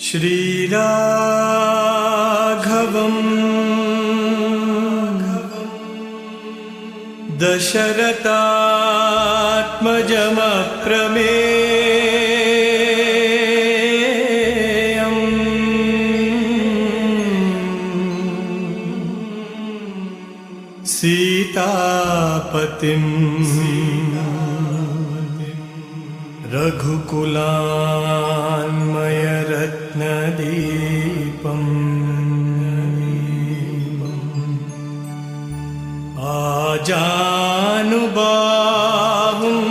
श्रीराघवम् दशरथात्मजमप्रमेयम् सीतापतिम् रघुकुलान्मयरत्नदीपम् आजानुबाहुम्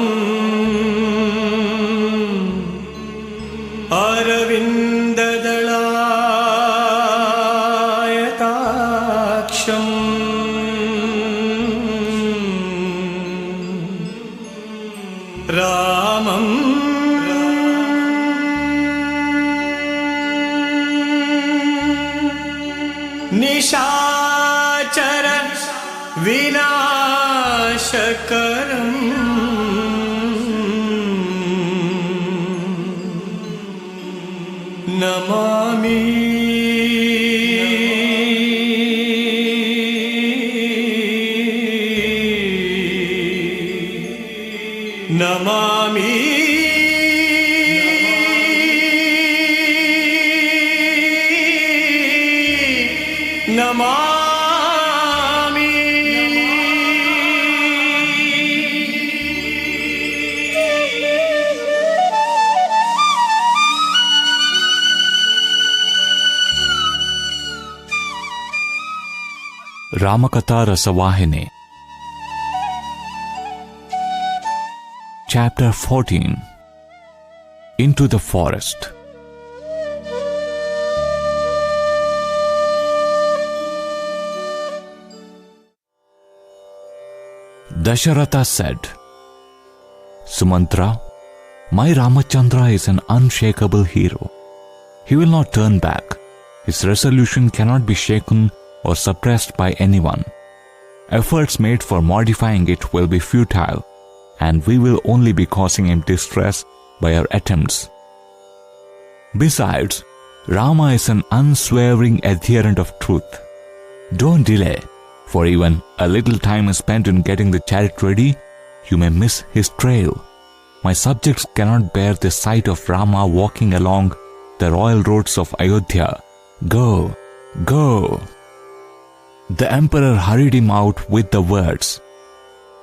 अरविन्ददलायताक्षम् रामम् निशाचर विनाशकरम् Namami Namami Namami Ramakatha Rasavahini. Chapter 14. Into the Forest. Dasharatha said, Sumantra, my Ramachandra is an unshakable hero. He will not turn back. His resolution cannot be shaken or suppressed by anyone. Efforts made for modifying it will be futile, and we will only be causing him distress by our attempts. Besides, Rama is an unswerving adherent of truth. Don't delay, for even a little time is spent in getting the chariot ready, you may miss his trail. My subjects cannot bear the sight of Rama walking along the royal roads of Ayodhya. Go, go. The emperor hurried him out with the words,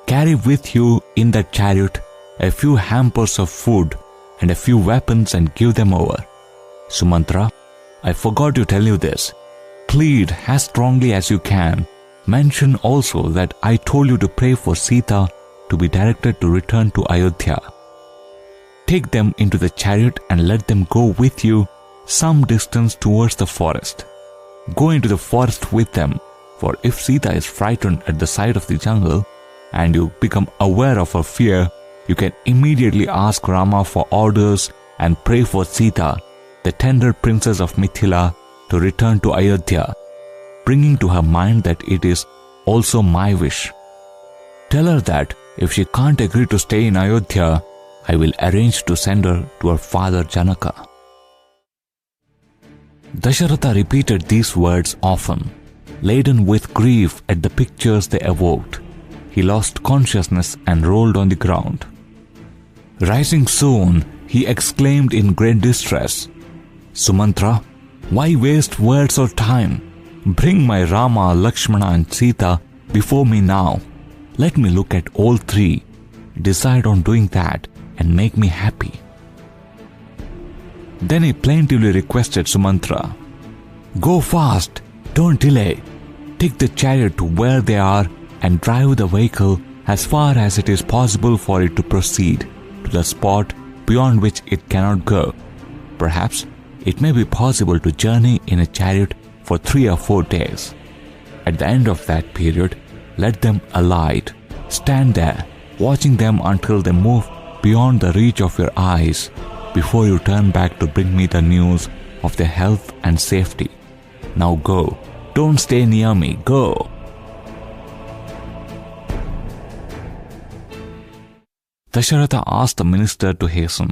Carry with you in that chariot a few hampers of food and a few weapons and give them over. Sumantra, I forgot to tell you this. Plead as strongly as you can. Mention also that I told you to pray for Sita to be directed to return to Ayodhya. Take them into the chariot and let them go with you some distance towards the forest. Go into the forest with them, for if Sita is frightened at the sight of the jungle and you become aware of her fear, you can immediately ask Rama for orders and pray for Sita, the tender princess of Mithila, to return to Ayodhya, bringing to her mind that it is also my wish. Tell her that if she can't agree to stay in Ayodhya, I will arrange to send her to her father Janaka. Dasharatha repeated these words often, laden with grief at the pictures they evoked. He lost consciousness and rolled on the ground. Rising soon, he exclaimed in great distress, Sumantra, why waste words or time? Bring my Rama, Lakshmana and Sita before me now. Let me look at all three, decide on doing that and make me happy. Then he plaintively requested Sumantra, Go fast, don't delay. Take the chariot to where they are and drive the vehicle as far as it is possible for it to proceed to the spot beyond which it cannot go. Perhaps it may be possible to journey in a chariot for 3 or 4 days. At the end of that period, let them alight. Stand there, watching them until they move beyond the reach of your eyes before you turn back to bring me the news of their health and safety. Now go. Don't stay near me. Go. Dasharatha asked the minister to hasten.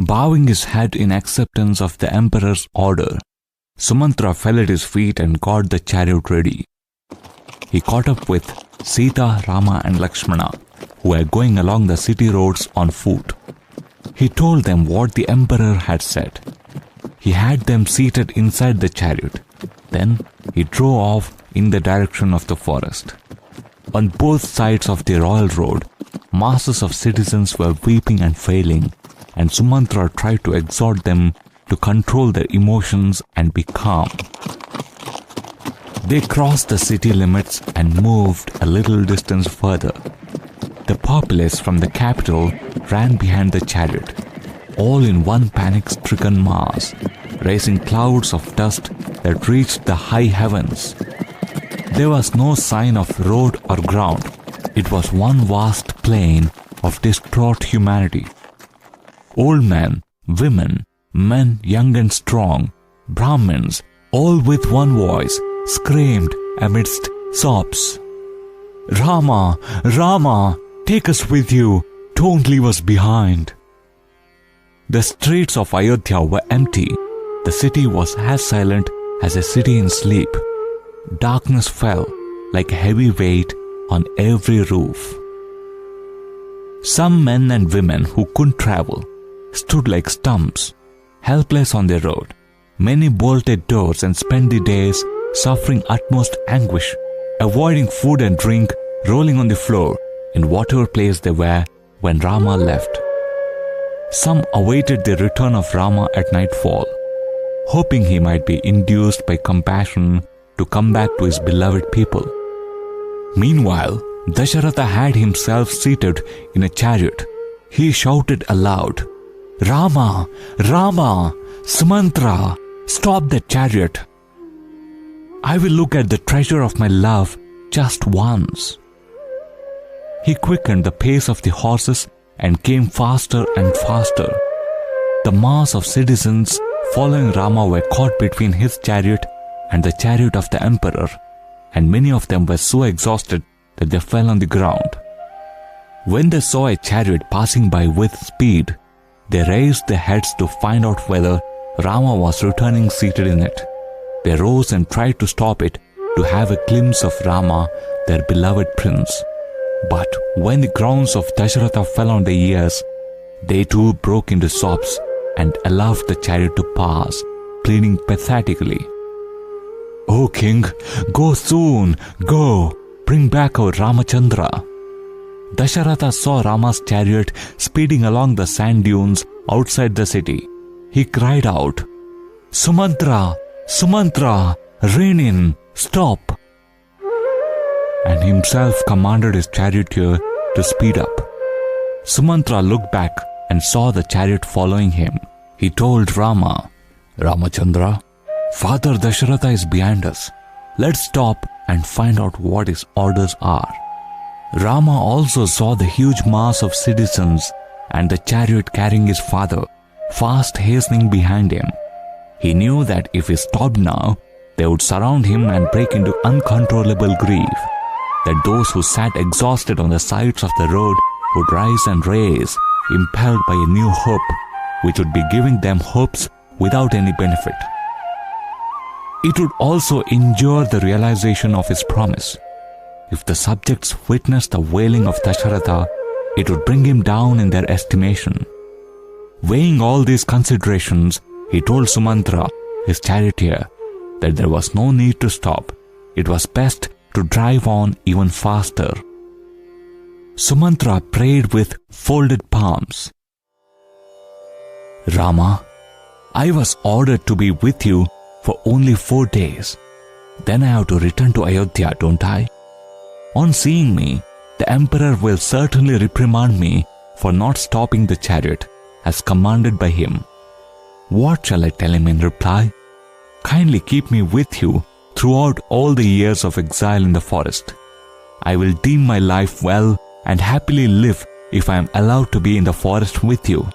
Bowing his head in acceptance of the emperor's order, Sumantra fell at his feet and got the chariot ready. He caught up with Sita, Rama and Lakshmana, who were going along the city roads on foot. He told them what the emperor had said. He had them seated inside the chariot. Then he drove off in the direction of the forest. On both sides of the royal road, masses of citizens were weeping and failing, and Sumantra tried to exhort them to control their emotions and be calm. They crossed the city limits and moved a little distance further. The populace from the capital ran behind the chariot, all in one panic-stricken mass, raising clouds of dust that reached the high heavens. There was no sign of road or ground. It was one vast plain of distraught humanity. Old men, women, men young and strong, Brahmins, all with one voice, screamed amidst sobs. "Rama, Rama, take us with you, don't leave us behind." The streets of Ayodhya were empty. The city was as silent as a city in sleep. Darkness fell like a heavy weight on every roof. Some men and women who couldn't travel stood like stumps, helpless on the road. Many bolted doors and spent the days suffering utmost anguish, avoiding food and drink, rolling on the floor in whatever place they were when Rama left. Some awaited the return of Rama at nightfall, hoping he might be induced by compassion to come back to his beloved people. Meanwhile, Dasharatha had himself seated in a chariot. He shouted aloud, "Rama, Rama, Sumantra, stop that chariot. I will look at the treasure of my love just once." He quickened the pace of the horses and came faster and faster. The mass of citizens following Rama were caught between his chariot and the chariot of the emperor, and many of them were so exhausted that they fell on the ground. When they saw a chariot passing by with speed, they raised their heads to find out whether Rama was returning seated in it. They rose and tried to stop it to have a glimpse of Rama, their beloved prince. But when the crowns of Dasharatha fell on their ears, they too broke into sobs and allowed the chariot to pass, pleading pathetically, "O king, go soon, go, bring back our Ramachandra." Dasharatha saw Rama's chariot speeding along the sand dunes outside the city. He cried out, "Sumantra, Sumantra, rein in, stop!" and himself commanded his charioteer to speed up. Sumantra looked back and saw the chariot following him. He told Rama, "Ramachandra, Father Dasharatha is behind us. Let's stop and find out what his orders are." Rama also saw the huge mass of citizens and the chariot carrying his father, fast hastening behind him. He knew that if he stopped now, they would surround him and break into uncontrollable grief, that those who sat exhausted on the sides of the road would rise and race, impelled by a new hope, which would be giving them hopes without any benefit. It would also injure the realization of his promise. If the subjects witnessed the wailing of Dasharatha, it would bring him down in their estimation. Weighing all these considerations, he told Sumantra, his charioteer, that there was no need to stop. It was best to drive on even faster. Sumantra prayed with folded palms. "Rama, I was ordered to be with you for only 4 days. Then I have to return to Ayodhya, don't I? On seeing me, the emperor will certainly reprimand me for not stopping the chariot as commanded by him. What shall I tell him in reply? Kindly keep me with you throughout all the years of exile in the forest. I will deem my life well and happily live if I am allowed to be in the forest with you.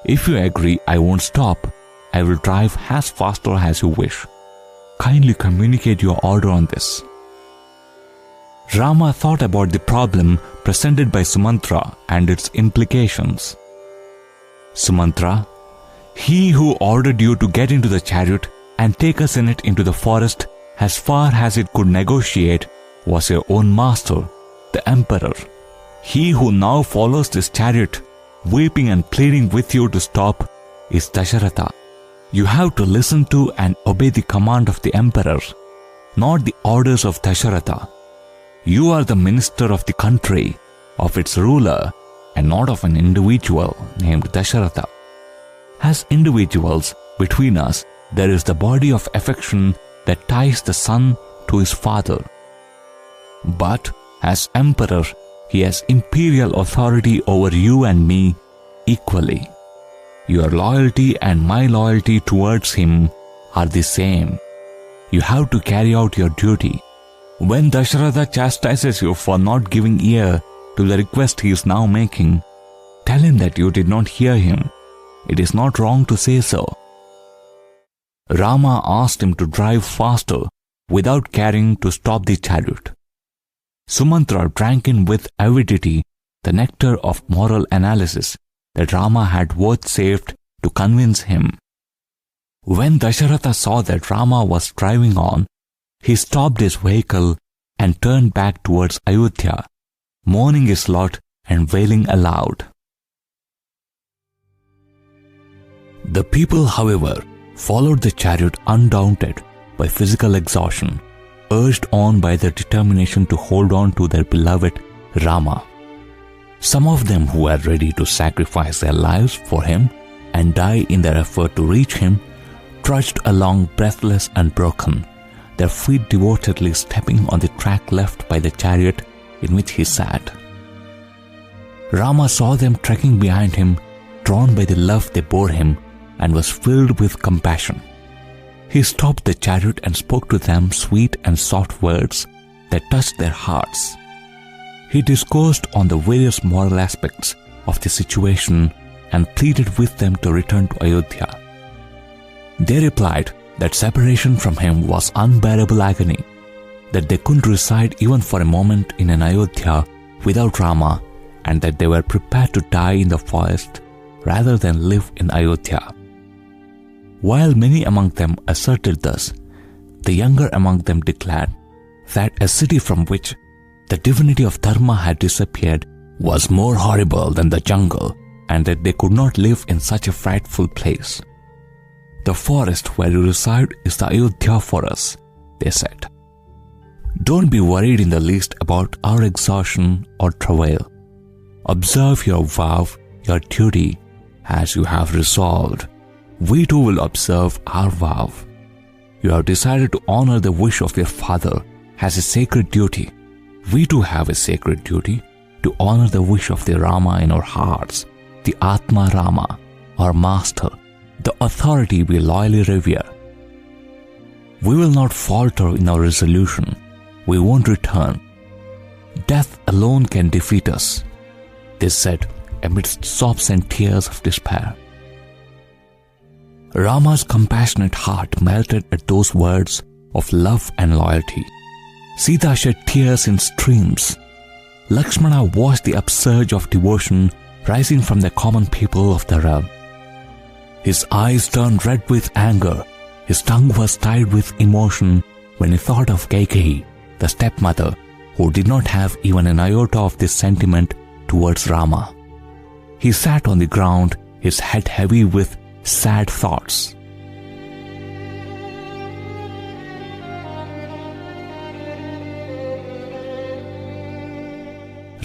If you agree I won't stop, I will drive as faster as you wish. Kindly communicate your order on this." Rama thought about the problem presented by Sumantra and its implications. Sumantra, he who ordered you to get into the chariot and take us in it into the forest as far as it could negotiate was your own master, the emperor. He who now follows this chariot, weeping and pleading with you to stop, is Dasharatha. You have to listen to and obey the command of the emperor, not the orders of Dasharatha. You are the minister of the country, of its ruler, and not of an individual named Dasharatha. As individuals, between us, there is the body of affection that ties the son to his father. But as emperor, he has imperial authority over you and me equally. Your loyalty and my loyalty towards him are the same. You have to carry out your duty. When Dasharatha chastises you for not giving ear to the request he is now making, tell him that you did not hear him. It is not wrong to say so. Rama asked him to drive faster without caring to stop the chariot. Sumantra drank in with avidity the nectar of moral analysis that Rama had vouchsafed to convince him. When Dasharatha saw that Rama was driving on, he stopped his vehicle and turned back towards Ayodhya, mourning his lot and wailing aloud. The people, however, followed the chariot undaunted by physical exhaustion, urged on by their determination to hold on to their beloved Rama. Some of them who were ready to sacrifice their lives for him and die in their effort to reach him trudged along breathless and broken, their feet devotedly stepping on the track left by the chariot in which he sat. Rama saw them trekking behind him, drawn by the love they bore him, and was filled with compassion. He stopped the chariot and spoke to them sweet and soft words that touched their hearts. He discoursed on the various moral aspects of the situation and pleaded with them to return to Ayodhya. They replied that separation from him was unbearable agony, that they couldn't reside even for a moment in an Ayodhya without Rama, and that they were prepared to die in the forest rather than live in Ayodhya. While many among them asserted thus, the younger among them declared that a city from which the divinity of Dharma had disappeared was more horrible than the jungle, and that they could not live in such a frightful place. The forest where you reside is the Ayodhya for us, they said. Don't be worried in the least about our exhaustion or travail. Observe your vow, your duty, as you have resolved. We too will observe our vow. You have decided to honor the wish of your father as a sacred duty. We too have a sacred duty to honor the wish of the Rama in our hearts, the Atma Rama, our master, the authority we loyally revere. We will not falter in our resolution. We won't return. Death alone can defeat us, they said amidst sobs and tears of despair. Rama's compassionate heart melted at those words of love and loyalty. Sita shed tears in streams. Lakshmana watched the upsurge of devotion rising from the common people of the realm. His eyes turned red with anger. His tongue was tied with emotion when he thought of Kaikeyi, the stepmother, who did not have even an iota of this sentiment towards Rama. He sat on the ground, his head heavy with sad thoughts.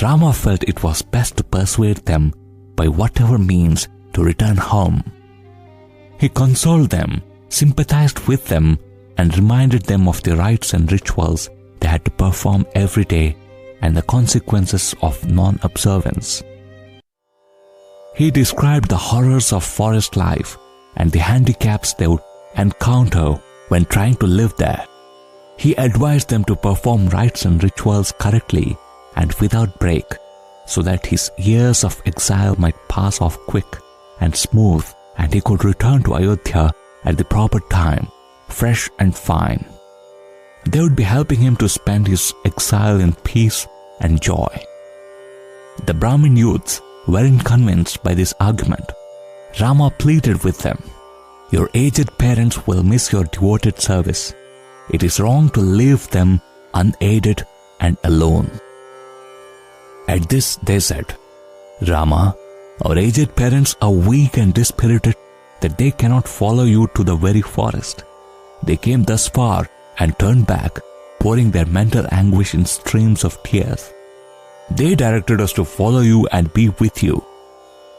Rama felt it was best to persuade them by whatever means to return home. He consoled them, sympathized with them, and reminded them of the rites and rituals they had to perform every day and the consequences of non-observance. He described the horrors of forest life and the handicaps they would encounter when trying to live there. He advised them to perform rites and rituals correctly and without break, so that his years of exile might pass off quick and smooth, and he could return to Ayodhya at the proper time, fresh and fine. They would be helping him to spend his exile in peace and joy. The Brahmin youths weren't convinced by this argument. Rama pleaded with them, "Your aged parents will miss your devoted service. It is wrong to leave them unaided and alone." At this they said, "Rama, our aged parents are weak and dispirited that they cannot follow you to the very forest. They came thus far and turned back, pouring their mental anguish in streams of tears. They directed us to follow you and be with you.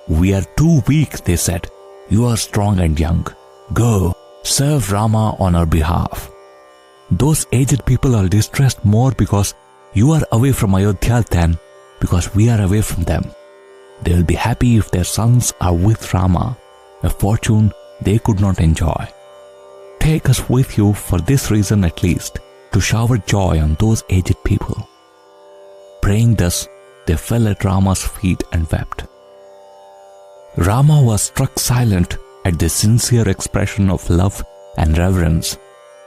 We are too weak," they said. "You are strong and young. Go, serve Rama on our behalf." Those aged people are distressed more because you are away from Ayodhya than because we are away from them. They will be happy if their sons are with Rama, a fortune they could not enjoy. Take us with you for this reason at least, to shower joy on those aged people." Praying thus, they fell at Rama's feet and wept. Rama was struck silent at this sincere expression of love and reverence.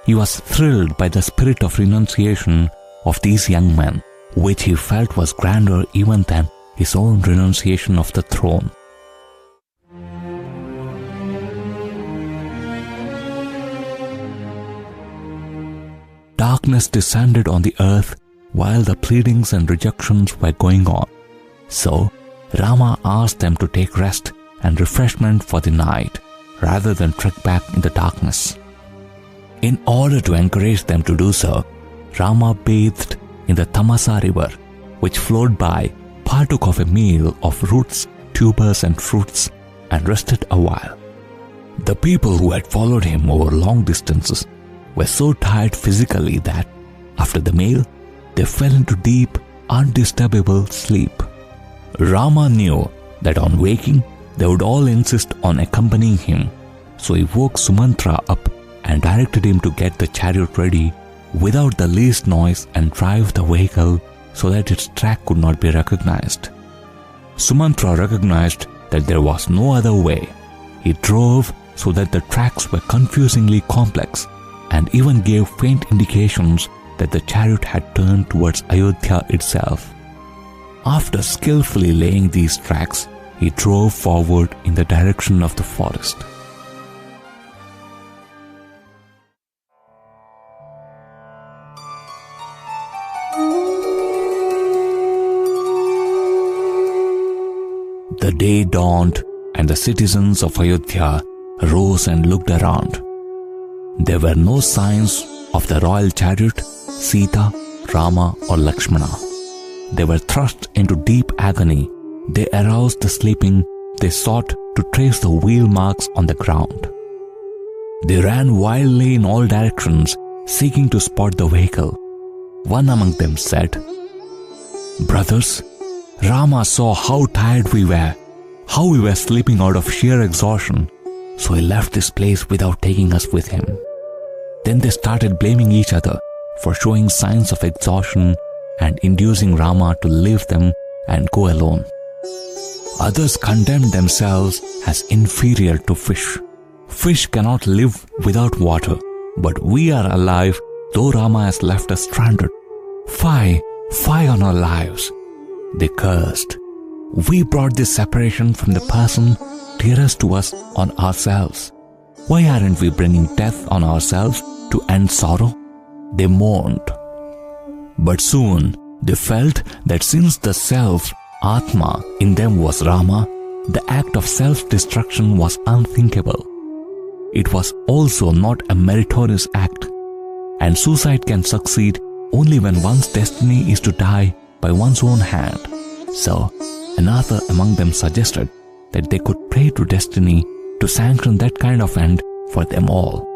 He was thrilled by the spirit of renunciation of these young men, which he felt was grander even than his own renunciation of the throne. Darkness descended on the earth while the pleadings and rejections were going on. So Rama asked them to take rest and refreshment for the night rather than trek back in the darkness. In order to encourage them to do so, Rama bathed in the Tamasa river, which flowed by, partook of a meal of roots, tubers and fruits, and rested a while. The people who had followed him over long distances were so tired physically that, after the meal, they fell into deep, undisturbable sleep. Rama knew that on waking, they would all insist on accompanying him, so he woke Sumantra up and directed him to get the chariot ready without the least noise and drive the vehicle so that its track could not be recognized. Sumantra recognized that there was no other way. He drove so that the tracks were confusingly complex and even gave faint indications that the chariot had turned towards Ayodhya itself. After skillfully laying these tracks, he drove forward in the direction of the forest. The day dawned and the citizens of Ayodhya rose and looked around. There were no signs of the royal chariot, Sita, Rama or Lakshmana. They were thrust into deep agony. They aroused the sleeping. They sought to trace the wheel marks on the ground. They ran wildly in all directions, seeking to spot the vehicle. One among them said, "Brothers, Rama saw how tired we were, how we were sleeping out of sheer exhaustion, so he left this place without taking us with him." Then they started blaming each other for showing signs of exhaustion and inducing Rama to leave them and go alone. Others condemned themselves as inferior to fish. Fish cannot live without water, but we are alive though Rama has left us stranded. Fie, fie on our lives, they cursed. We brought this separation from the person dearest to us on ourselves. Why aren't we bringing death on ourselves to end sorrow? They mourned. But soon they felt that since the self, Atma, in them was Rama, the act of self-destruction was unthinkable. It was also not a meritorious act, and suicide can succeed only when one's destiny is to die by one's own hand. So, another among them suggested that they could pray to destiny to sanction that kind of end for them all.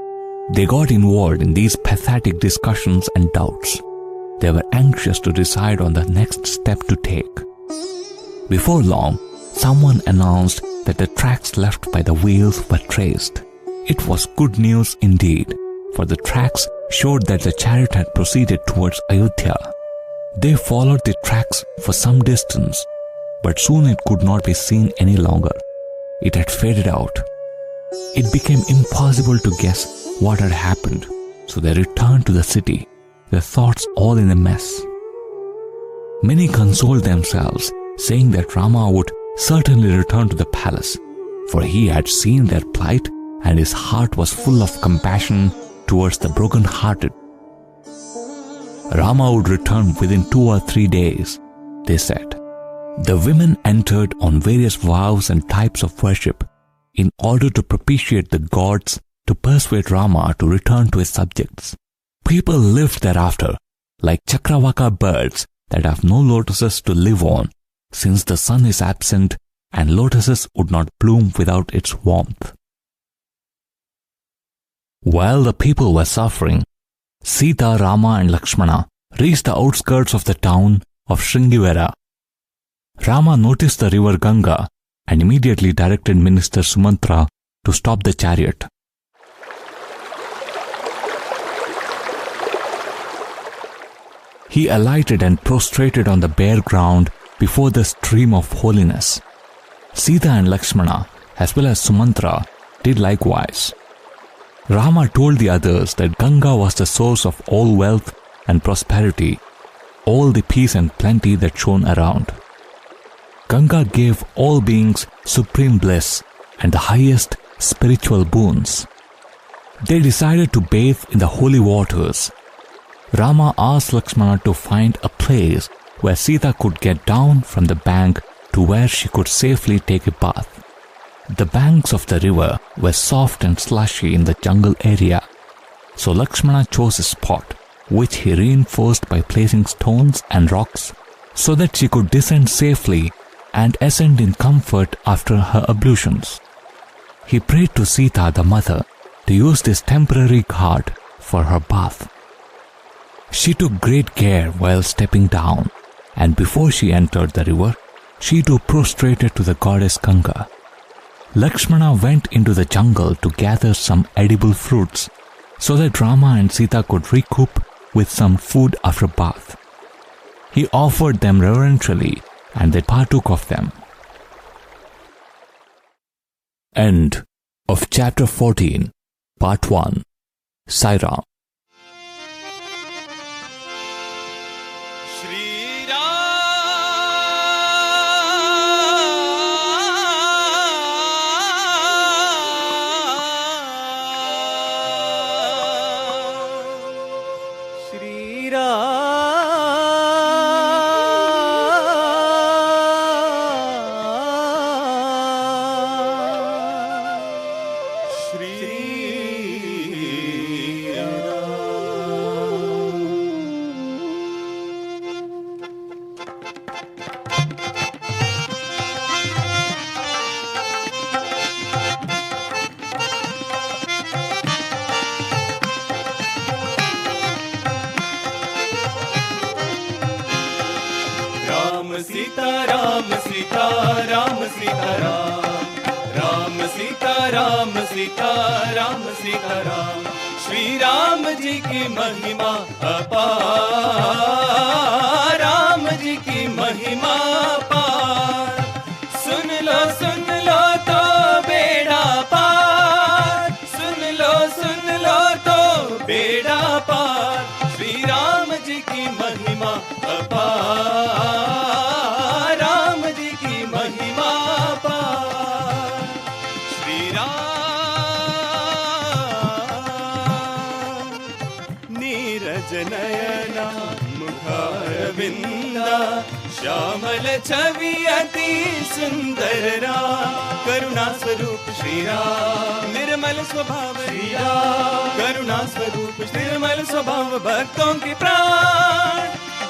They got involved in these pathetic discussions and doubts. They were anxious to decide on the next step to take. Before long, someone announced that the tracks left by the wheels were traced. It was good news indeed, for the tracks showed that the chariot had proceeded towards Ayodhya. They followed the tracks for some distance, but soon it could not be seen any longer. It had faded out. It became impossible to guess what had happened, so they returned to the city, their thoughts all in a mess. Many consoled themselves, saying that Rama would certainly return to the palace. for he had seen their plight and his heart was full of compassion towards the broken-hearted. Rama would return within 2 or 3 days, they said. The women entered on various vows and types of worship in order to propitiate the gods to persuade Rama to return to his subjects. People lived thereafter like Chakravaka birds that have no lotuses to live on, since the sun is absent and lotuses would not bloom without its warmth. While the people were suffering, Sita, Rama and Lakshmana reached the outskirts of the town of Sringivera. Rama noticed the river Ganga and immediately directed Minister Sumantra to stop the chariot. He alighted and prostrated on the bare ground before the stream of holiness. Sita and Lakshmana, as well as Sumantra, did likewise. Rama told the others that Ganga was the source of all wealth and prosperity, all the peace and plenty that shone around. Ganga gave all beings supreme bliss and the highest spiritual boons. They decided to bathe in the holy waters. Rama asked Lakshmana to find a place where Sita could get down from the bank to where she could safely take a bath. The banks of the river were soft and slushy in the jungle area, so Lakshmana chose a spot which he reinforced by placing stones and rocks so that she could descend safely and ascend in comfort after her ablutions. He prayed to Sita, the mother, to use this temporary ghat for her bath. She took great care while stepping down, and before she entered the river, she too prostrated to the goddess Ganga. Lakshmana went into the jungle to gather some edible fruits so that Rama and Sita could recoup with some food after bath. He offered them reverentially and they partook of them. End of Chapter 14, Part 1. Sai Ram. Shri Ram ji की महिमा अपार, राम जी की महिमा अपार। सुन लो तो बेड़ा पार, सुन लो तो बेड़ा पार। श्री राम जी की महिमा अपार, राम जी की महिमा अपार। श्री राम नयना मुखारविंदा, श्यामल छवि अति सुंदर राम। करुणा स्वरूप श्री राम, निर्मल स्वभाव श्री राम। करुणा स्वरूप निर्मल स्वभाव, भक्तों के प्राण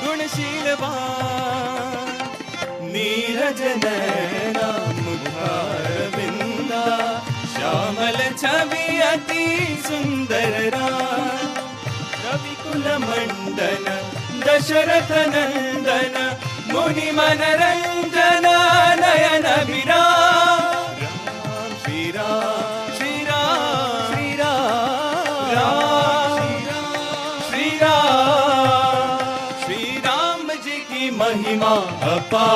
गुणशीलवान। नीरज नयना मुखारविंदा, श्यामल छवि अति सुंदर राम। रविकुल मंडन दशरथ नंदन, मुनि मनरंजन नयन विराम। राम श्री राम श्री राम श्री राम राम श्री राम। श्री राम जी की महिमा अपार,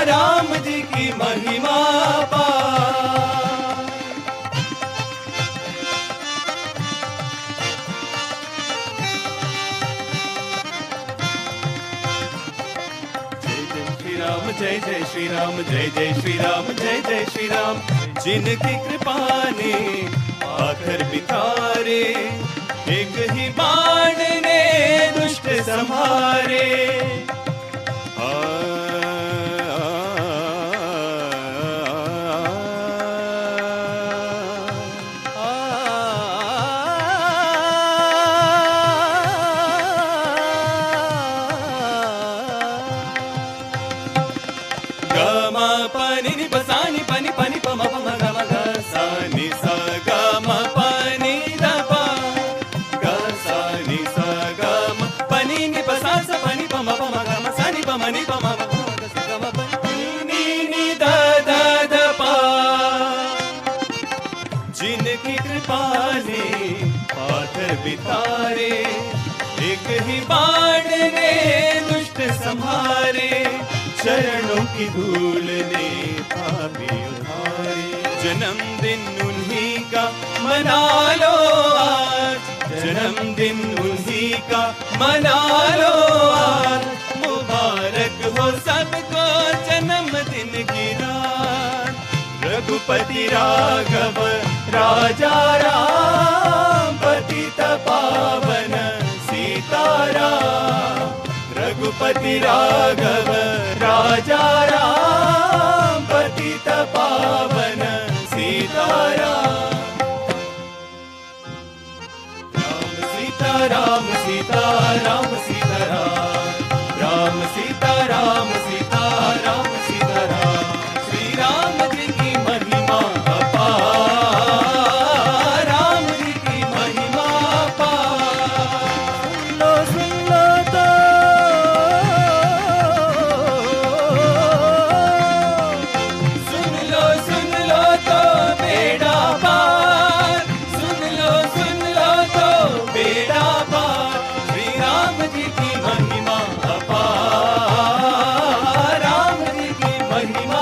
राम जी की महिमा अपार। राम जय जय श्री राम जय जय श्री राम जय जय श्री राम। जिनकी कृपा ने पाथर बितारे, एक ही बाण ने दुष्ट संहारे। जिनकी कृपा ने पाथर बितारे, एक ही बाण ने दुष्ट संहारे। चरणों की धूल ने पापी उधारे, जन्मदिन उन्हीं का मना लो आज, जन्मदिन उन्हीं का मना लो आज। मुबारक हो सबको जन्मदिन की रात। रघुपति राघव राजा राम, पतित पावन सीताराम। रघुपति राघव राजा राम, पतित पावन सीताराम। राम सीता राम सीता राम सीता राम सीता राम सीता राम। श्री राम जी की महिमा अपार, राम जी की महिमा अपार। सुन लो तो सुन लो तो बेड़ा पार, सुन लो तो बेड़ा पार। श्री राम जी की महिमा अपार, राम जी की महिमा